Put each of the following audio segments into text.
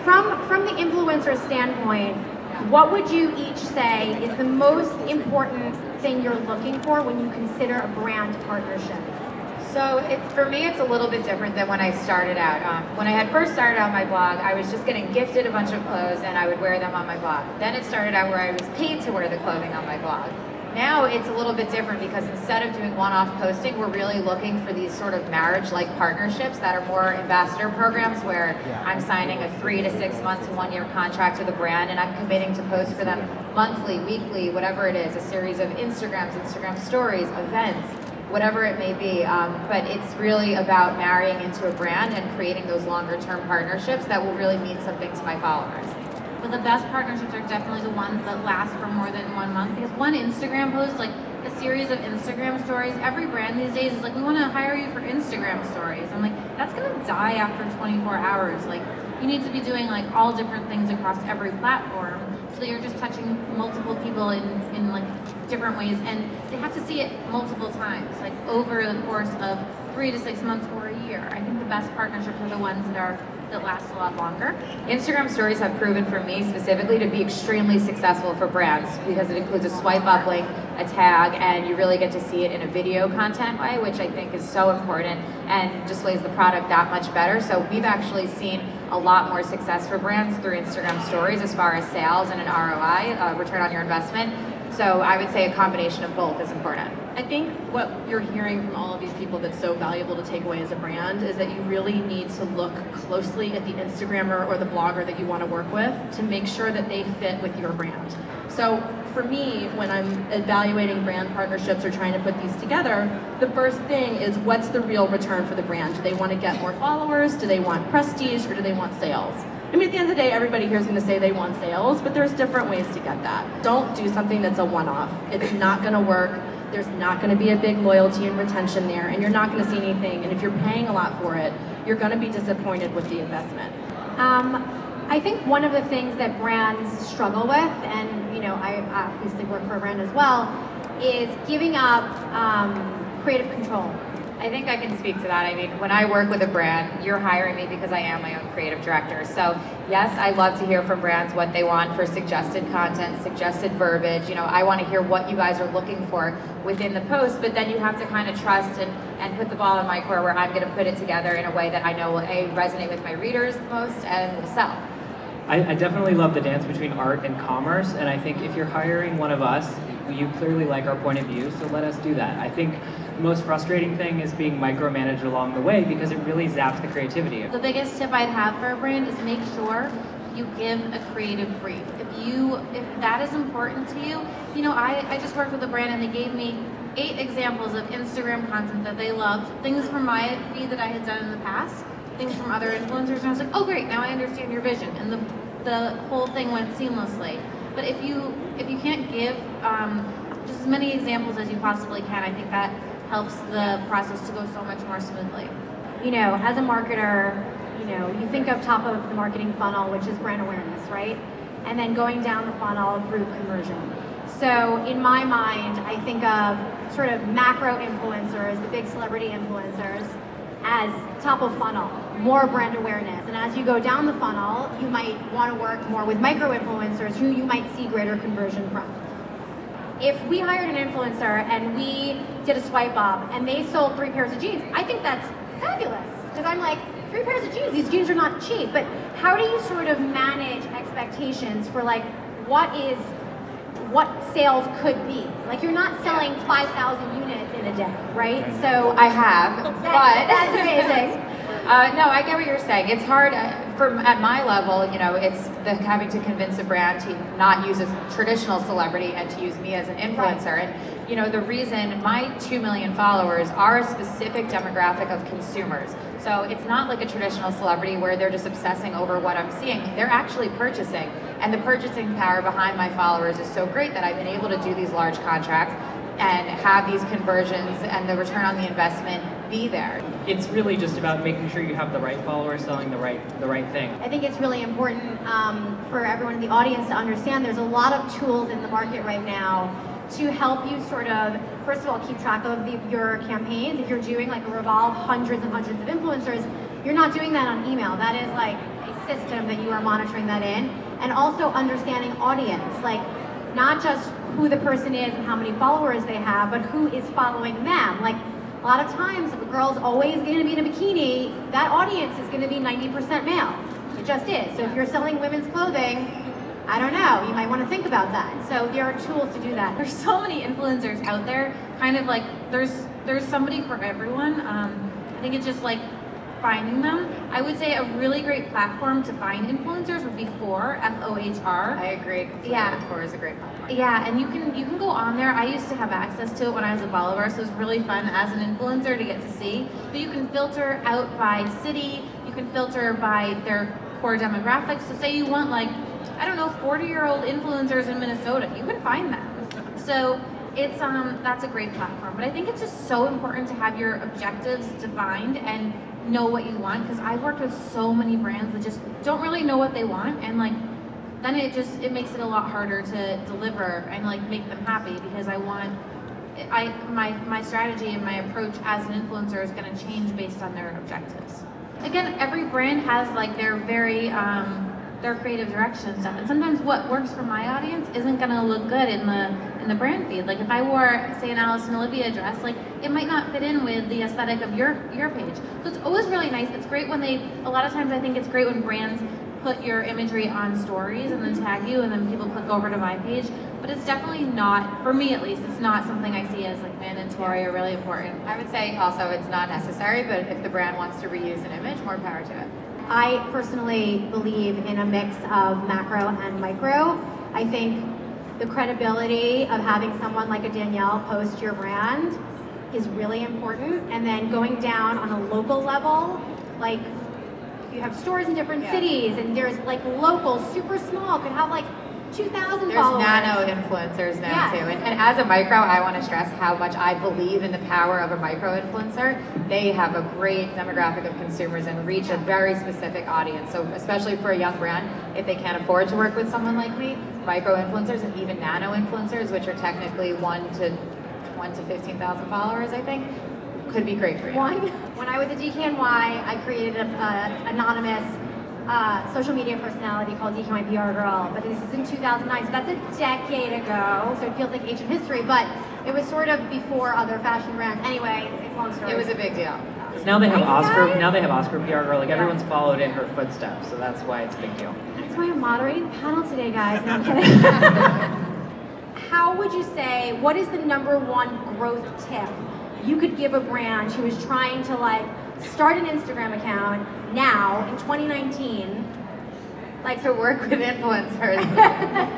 from the influencer standpoint, what would you each say is the most important thing you're looking for when you consider a brand partnership? So for me, it's a little bit different than when I started out. When I had first started out my blog, I was just getting gifted a bunch of clothes and I would wear them on my blog. Then it started out where I was paid to wear the clothing on my blog. Now it's a little bit different because instead of doing one-off posting, we're really looking for these sort of marriage-like partnerships that are more ambassador programs where I'm signing a 3 to 6 months to 1 year contract with a brand and I'm committing to post for them monthly, weekly, whatever it is, a series of Instagram stories, events, whatever it may be. But it's really about marrying into a brand and creating those longer-term partnerships that will really mean something to my followers. But the best partnerships are definitely the ones that last for more than 1 month, because one Instagram post, like a series of Instagram stories, every brand these days is like, we want to hire you for Instagram stories. I'm like, that's going to die after 24 hours. Like, you need to be doing like all different things across every platform so that you're just touching multiple people in like different ways, and they have to see it multiple times, like over the course of 3 to 6 months or a year. I think the best partnerships are the ones that last a lot longer. Instagram stories have proven for me specifically to be extremely successful for brands because it includes a swipe up link, a tag, and you really get to see it in a video content way, which I think is so important and displays the product that much better. So we've actually seen a lot more success for brands through Instagram stories as far as sales and an ROI, return on your investment. So I would say a combination of both is important. I think what you're hearing from all of these people that's so valuable to take away as a brand is that you really need to look closely at the Instagrammer or the blogger that you want to work with to make sure that they fit with your brand. So for me, when I'm evaluating brand partnerships or trying to put these together, the first thing is what's the real return for the brand? Do they want to get more followers? Do they want prestige? Or do they want sales? I mean, at the end of the day, everybody here is going to say they want sales, but there's different ways to get that. Don't do something that's a one-off. It's not going to work. There's not going to be a big loyalty and retention there, and you're not going to see anything. And if you're paying a lot for it, you're going to be disappointed with the investment. I think one of the things that brands struggle with, and you know, I obviously work for a brand as well, is giving up creative control. I think I can speak to that. I mean, when I work with a brand, you're hiring me because I am my own creative director. So yes, I love to hear from brands what they want for suggested content, suggested verbiage. You know, I want to hear what you guys are looking for within the post, but then you have to kind of trust and put the ball in my court where I'm going to put it together in a way that I know will resonate with my readers most and will sell. I definitely love the dance between art and commerce, and I think if you're hiring one of us, you clearly like our point of view, so let us do that. I think the most frustrating thing is being micromanaged along the way because it really zaps the creativity. The biggest tip I'd have for a brand is make sure you give a creative brief. If that is important to you, you know, I just worked with a brand and they gave me 8 examples of Instagram content that they loved, things from my feed that I had done in the past, things from other influencers, and I was like, oh great, now I understand your vision, and the whole thing went seamlessly. But if you can't give just as many examples as you possibly can, I think that helps the process to go so much more smoothly. You know, as a marketer, you know, you think of top of the marketing funnel, which is brand awareness, right? And then going down the funnel through conversion. So in my mind, I think of sort of macro influencers, the big celebrity influencers, as top of funnel, more brand awareness. And as you go down the funnel, you might want to work more with micro influencers who you might see greater conversion from. If we hired an influencer and we did a swipe up and they sold 3 pairs of jeans, I think that's fabulous. Because I'm like, 3 pairs of jeans, these jeans are not cheap. But how do you sort of manage expectations for like what sales could be? Like you're not selling 5,000 units in a day, right? So I have, but that's amazing. No, I get what you're saying. It's hard at my level, you know, it's having to convince a brand to not use a traditional celebrity and to use me as an influencer. Right. And you know, the reason my 2 million followers are a specific demographic of consumers. So it's not like a traditional celebrity where they're just obsessing over what I'm seeing. They're actually purchasing, and the purchasing power behind my followers is so great that I've been able to do these large contracts and have these conversions and the return on the investment be there. It's really just about making sure you have the right followers selling the right thing. I think it's really important for everyone in the audience to understand there's a lot of tools in the market right now to help you sort of, first of all, keep track of your campaigns. If you're doing like a Revolve, hundreds and hundreds of influencers, you're not doing that on email. That is like a system that you are monitoring that in, and also understanding audience, like not just who the person is and how many followers they have, but who is following them. Like a lot of times, if a girl's always going to be in a bikini, that audience is going to be 90% male. It just is. So if you're selling women's clothing, I don't know, you might want to think about that. So there are tools to do that. There's so many influencers out there, kind of like there's somebody for everyone. I think it's just like finding them. I would say a really great platform to find influencers would be FOR, F-O-H-R. I agree. Yeah. FOR is a great platform. Yeah, and you can go on there. I used to have access to it when I was a follower, so it was really fun as an influencer to get to see. But you can filter out by city, you can filter by their core demographics. So say you want like, I don't know, 40-year-old influencers in Minnesota, you can find them. So it's that's a great platform. But I think it's just so important to have your objectives defined and know what you want, because I've worked with so many brands that just don't really know what they want, and like then it makes it a lot harder to deliver and like make them happy, because my strategy and my approach as an influencer is going to change based on their objectives. Again, every brand has like their very their creative direction and stuff, and sometimes what works for my audience isn't going to look good in the brand feed. Like if I wore, say, an Alice and Olivia dress, like it might not fit in with the aesthetic of your page. So it's always really nice. It's great when a lot of times I think it's great when brands put your imagery on stories and then tag you, and then people click over to my page. But it's definitely not, for me at least, it's not something I see as like mandatory or really important. I would say also it's not necessary, but if the brand wants to reuse an image, more power to it. I personally believe in a mix of macro and micro. I think the credibility of having someone like a Danielle post your brand is really important. And then going down on a local level, like you have stores in different cities, and there's like local, super small, could have like 2,000 followers. There's nano influencers now too. And as a micro, I want to stress how much I believe in the power of a micro influencer. They have a great demographic of consumers and reach a very specific audience. So especially for a young brand, if they can't afford to work with someone like me, micro influencers and even nano influencers, which are technically 1 to 15,000 followers, I think, could be great for you. When I was at DKNY, I created an anonymous social media personality called DKNY PR Girl, but this is in 2009, so that's a decade ago, so it feels like ancient history, but it was sort of before other fashion brands. Anyway, it's a long story. It was a big deal. Now they have Oscar PR Girl, like everyone's followed in her footsteps, so that's why it's a big deal. That's why I'm moderating the panel today, guys. No, I'm kidding. How would you say, what is the #1 growth tip you could give a brand who is trying to like start an Instagram account now in 2019? Like to work with influencers.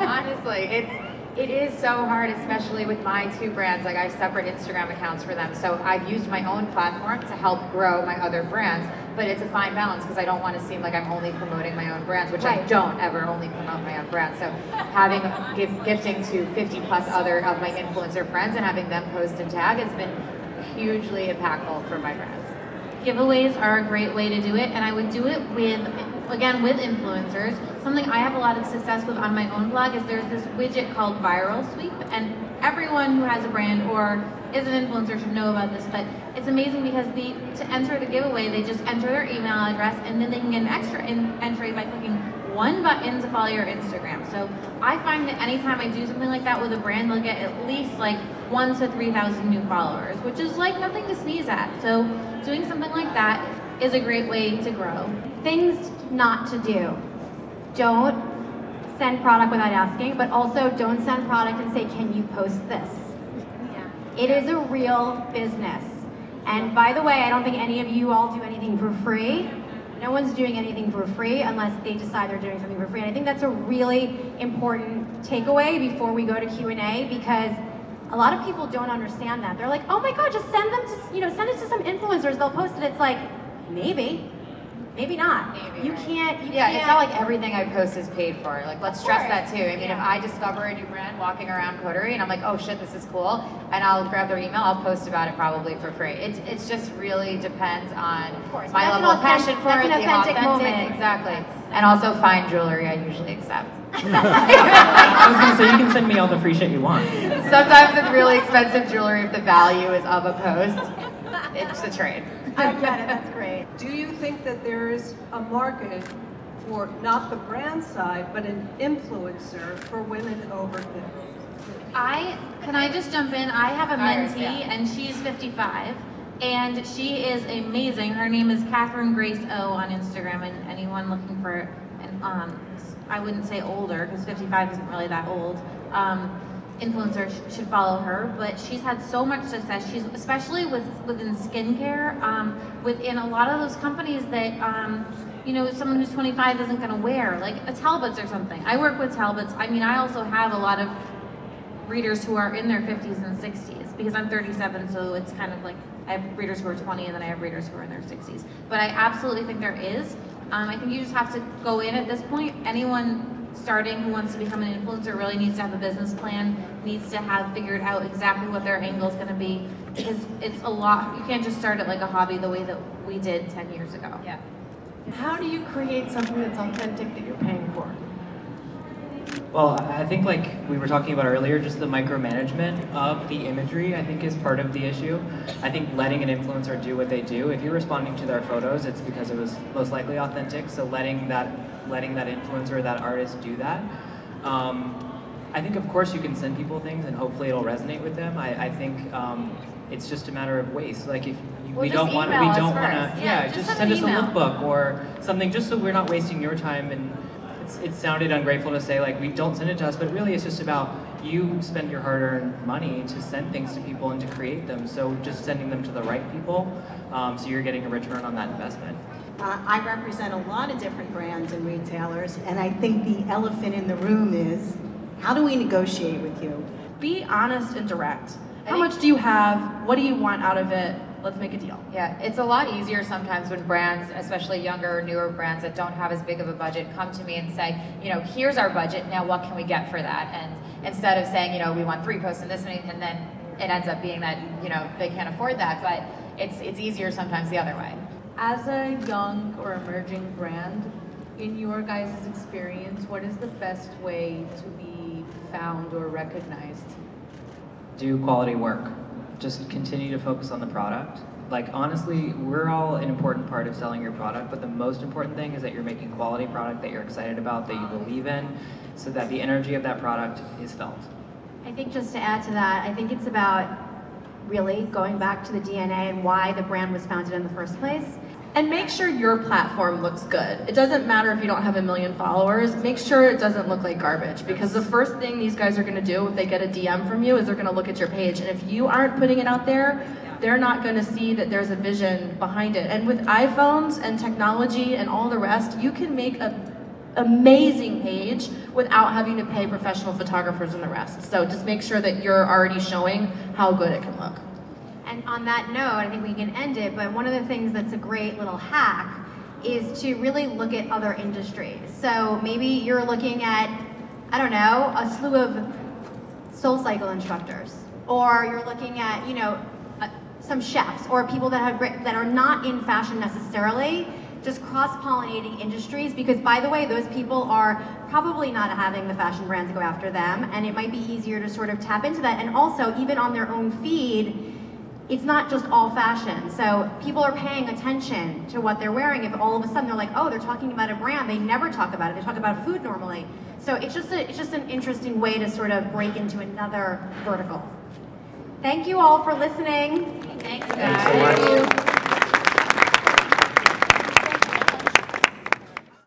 Honestly, it is so hard, especially with my 2 brands. Like I have separate Instagram accounts for them, so I've used my own platform to help grow my other brands. But it's a fine balance because I don't want to seem like I'm only promoting my own brands, which I don't ever only promote my own brands. So having gifting to 50 plus other of my influencer friends and having them post and tag has been hugely impactful for my brands. Giveaways are a great way to do it, and I would do it with influencers. Something I have a lot of success with on my own blog is there's this widget called Viral Sweep, and everyone who has a brand or is an influencer should know about this, but it's amazing because to enter the giveaway, they just enter their email address, and then they can get an extra entry by clicking one button to follow your Instagram. So I find that anytime I do something like that with a brand, they'll get at least like 1,000 to 3,000 new followers, which is like nothing to sneeze at. So doing something like that is a great way to grow. Things not to do. Don't send product without asking, but also don't send product and say, can you post this? It is a real business. And by the way, I don't think any of you all do anything for free. No one's doing anything for free unless they decide they're doing something for free. And I think that's a really important takeaway before we go to Q&A, because a lot of people don't understand that. They're like, oh my God, just send them to, send it to some influencers, they'll post it. It's like, maybe not. You can't. It's not like everything I post is paid for. Like, let's stress that too. I mean, if I discover a new brand walking around Coterie and I'm like, oh shit, this is cool, and I'll grab their email, I'll post about it probably for free. It just really depends on my level of passion for it, the authentic moment. Exactly. And also fine jewelry, I usually accept. I was gonna say, you can send me all the free shit you want. Sometimes it's really expensive jewelry if the value is of a post. It's a trade. I get it, that's great. Do you think that there is a market for not the brand side, but an influencer for women over 50? Can I just jump in? I have a Iris, mentee, yeah. and she's 55, and she is amazing. Her name is Catherine Grace O on Instagram, and anyone looking for an I wouldn't say older, because 55 isn't really that old, influencer should follow her. But she's had so much success. She's especially within skincare, within a lot of those companies that you know, someone who's 25 isn't going to wear, like a Talbots or something. I work with Talbots. I mean, I also have a lot of readers who are in their 50s and 60s, because I'm 37, so it's kind of like I have readers who are 20 and then I have readers who are in their 60s. But I absolutely think there is. I think you just have to go in at this point. Anyone starting who wants to become an influencer really needs to have a business plan, needs to have figured out exactly what their angle is going to be, because it's a lot. You can't just start it like a hobby the way that we did 10 years ago. Yeah. How do you create something that's authentic that you're paying for? Well, I think like we were talking about earlier, just the micromanagement of the imagery, I think is part of the issue. I think letting an influencer do what they do, if you're responding to their photos, it's because it was most likely authentic, so letting that influencer, that artist do that. I think of course you can send people things and hopefully it'll resonate with them. I think it's just a matter of waste. Like if we don't want to, just send us a lookbook or something, just so we're not wasting your time. And it sounded ungrateful to say like we don't send it to us, but really it's just about you spend your hard-earned money to send things to people and to create them. So just sending them to the right people, so you're getting a return on that investment. I represent a lot of different brands and retailers, and I think the elephant in the room is, how do we negotiate with you? Be honest and direct. How much do you have? What do you want out of it? Let's make a deal. Yeah, it's a lot easier sometimes when brands, especially younger, newer brands that don't have as big of a budget, come to me and say, you know, here's our budget, now what can we get for that? And instead of saying, you know, we want 3 posts in this many, and then it ends up being that, you know, they can't afford that, but it's easier sometimes the other way. As a young or emerging brand, in your guys' experience, what is the best way to be found or recognized? Do quality work. Just continue to focus on the product. Like honestly, we're all an important part of selling your product, but the most important thing is that you're making quality product that you're excited about, that you believe in, so that the energy of that product is felt. I think just to add to that, I think it's about really going back to the DNA and why the brand was founded in the first place. And make sure your platform looks good. It doesn't matter if you don't have 1 million followers. Make sure it doesn't look like garbage, because the first thing these guys are going to do if they get a DM from you is they're going to look at your page. And if you aren't putting it out there, they're not going to see that there's a vision behind it. And with iPhones and technology and all the rest, you can make an amazing page without having to pay professional photographers and the rest. So just make sure that you're already showing how good it can look. And on that note, I think we can end it, but one of the things that's a great little hack is to really look at other industries. So maybe you're looking at, I don't know, a slew of SoulCycle instructors, or you're looking at, you know, some chefs or people that are not in fashion necessarily, just cross-pollinating industries, because by the way, those people are probably not having the fashion brands go after them, and it might be easier to sort of tap into that. And also, even on their own feed, it's not just all fashion. So people are paying attention to what they're wearing. If all of a sudden they're like, oh, they're talking about a brand, they never talk about it. They talk about food normally. So it's just an interesting way to sort of break into another vertical. Thank you all for listening. Thanks, Thanks so much.